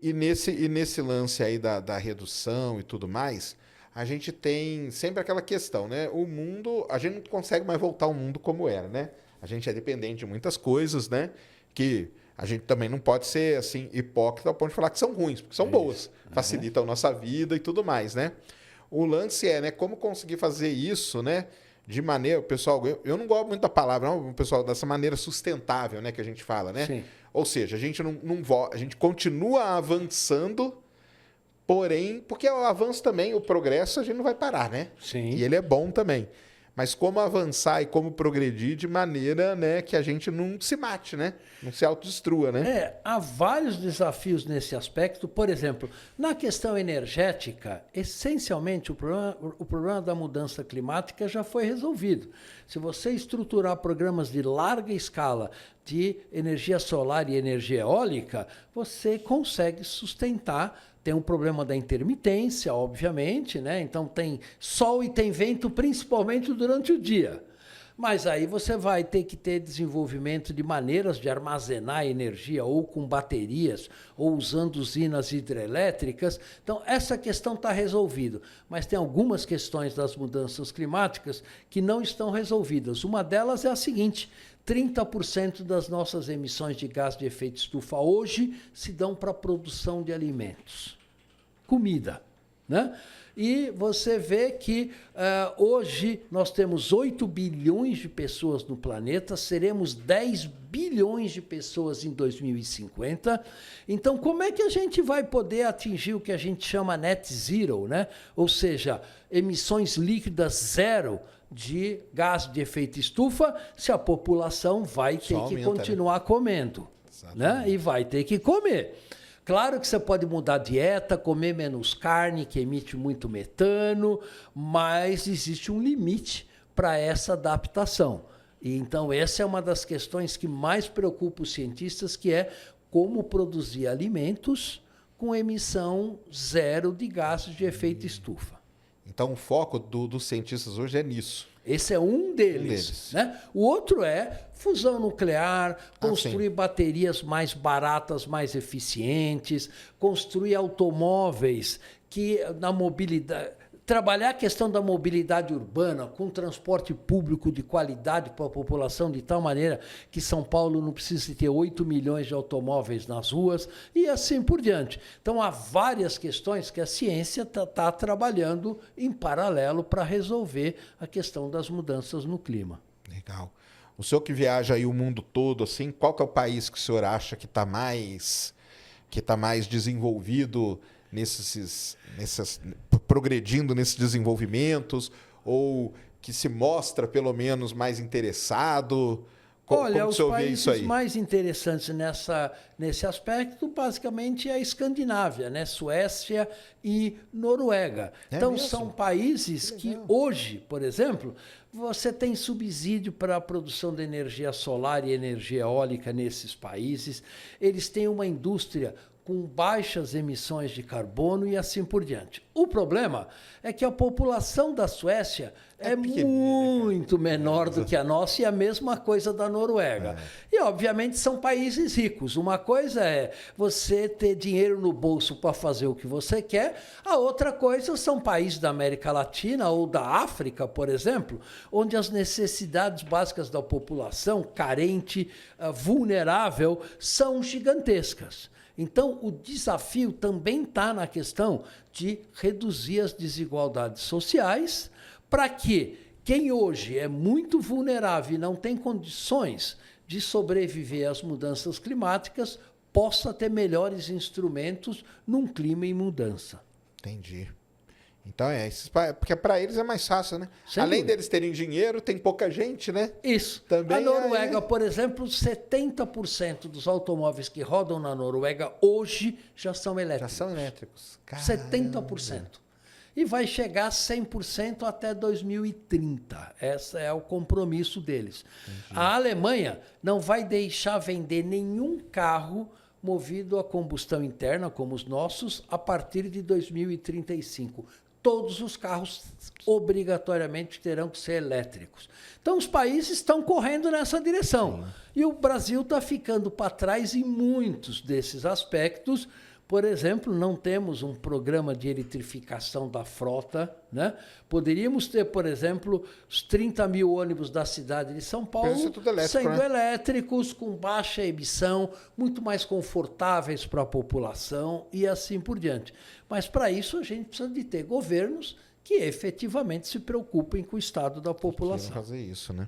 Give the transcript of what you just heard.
E nesse lance aí da redução e tudo mais, a gente tem sempre aquela questão, né? O mundo, a gente não consegue mais voltar ao mundo como era, né? A gente é dependente de muitas coisas, né? Que a gente também não pode ser assim hipócrita ao ponto de falar que são ruins, porque são boas, facilitam a nossa vida e tudo mais, né? O lance é, né, como conseguir fazer isso, né, de maneira, pessoal, eu não gosto muito da palavra, não, pessoal, dessa maneira sustentável, né, que a gente fala, né? Sim. Ou seja, a gente a gente continua avançando, porém, porque o avanço também, o progresso, a gente não vai parar, né? Sim. E ele é bom também. Mas como avançar e como progredir de maneira, né, que a gente não se mate, né? Não se autodestrua, né? Há vários desafios nesse aspecto. Por exemplo, na questão energética, essencialmente o problema da mudança climática já foi resolvido. Se você estruturar programas de larga escala de energia solar e energia eólica, você consegue sustentar. Tem um problema da intermitência, obviamente, né? Então tem sol e tem vento, principalmente durante o dia. Mas aí você vai ter que ter desenvolvimento de maneiras de armazenar energia, ou com baterias, ou usando usinas hidrelétricas. Então, essa questão está resolvida. Mas tem algumas questões das mudanças climáticas que não estão resolvidas. Uma delas é a seguinte: 30% das nossas emissões de gás de efeito estufa hoje se dão para a produção de alimentos, comida, né? E você vê que hoje nós temos 8 bilhões de pessoas no planeta, seremos 10 bilhões de pessoas em 2050. Então, como é que a gente vai poder atingir o que a gente chama net zero, né? Ou seja, emissões líquidas zero de gás de efeito estufa, se a população vai ter que continuar comendo, né? E vai ter que comer. Claro que você pode mudar a dieta, comer menos carne, que emite muito metano, mas existe um limite para essa adaptação. E então, essa é uma das questões que mais preocupa os cientistas, que é como produzir alimentos com emissão zero de gases de efeito estufa. Então, o foco dos cientistas hoje é nisso. Esse é um deles. Né? O outro é fusão nuclear, construir baterias mais baratas, mais eficientes, construir automóveis que na mobilidade... Trabalhar a questão da mobilidade urbana com transporte público de qualidade para a população, de tal maneira que São Paulo não precise ter 8 milhões de automóveis nas ruas e assim por diante. Então, há várias questões que a ciência está trabalhando em paralelo para resolver a questão das mudanças no clima. Legal. O senhor que viaja aí o mundo todo, assim, qual que é o país que o senhor acha que está mais desenvolvido progredindo nesses desenvolvimentos, ou que se mostra pelo menos mais interessado? Olha, como os países mais interessantes nesse aspecto, basicamente, é a Escandinávia, né? Suécia e Noruega. Então, são países que hoje, por exemplo, você tem subsídio para a produção de energia solar e energia eólica nesses países. Eles têm uma indústria com baixas emissões de carbono e assim por diante. O problema é que a população da Suécia é muito menor do que a nossa, e a mesma coisa da Noruega. E, obviamente, são países ricos. Uma coisa é você ter dinheiro no bolso para fazer o que você quer, a outra coisa são países da América Latina ou da África, por exemplo, onde as necessidades básicas da população, carente, vulnerável, são gigantescas. Então, o desafio também está na questão de reduzir as desigualdades sociais para que quem hoje é muito vulnerável e não tem condições de sobreviver às mudanças climáticas possa ter melhores instrumentos num clima em mudança. Entendi. Então porque para eles é mais fácil, né? Além deles terem dinheiro, tem pouca gente, né? Isso. Também a Noruega, por exemplo, 70% dos automóveis que rodam na Noruega hoje já são elétricos. Já são elétricos. Caramba. 70%. E vai chegar a 100% até 2030. Esse é o compromisso deles. Entendi. A Alemanha não vai deixar vender nenhum carro movido a combustão interna, como os nossos, a partir de 2035. Todos os carros obrigatoriamente terão que ser elétricos. Então, os países estão correndo nessa direção. E o Brasil está ficando para trás em muitos desses aspectos, Por exemplo, não temos um programa de eletrificação da frota, né? Poderíamos ter, por exemplo, os 30 mil ônibus da cidade de São Paulo sendo elétricos, com baixa emissão, muito mais confortáveis para a população e assim por diante. Mas, para isso, a gente precisa de ter governos que efetivamente se preocupem com o estado da população. Fazer isso, né?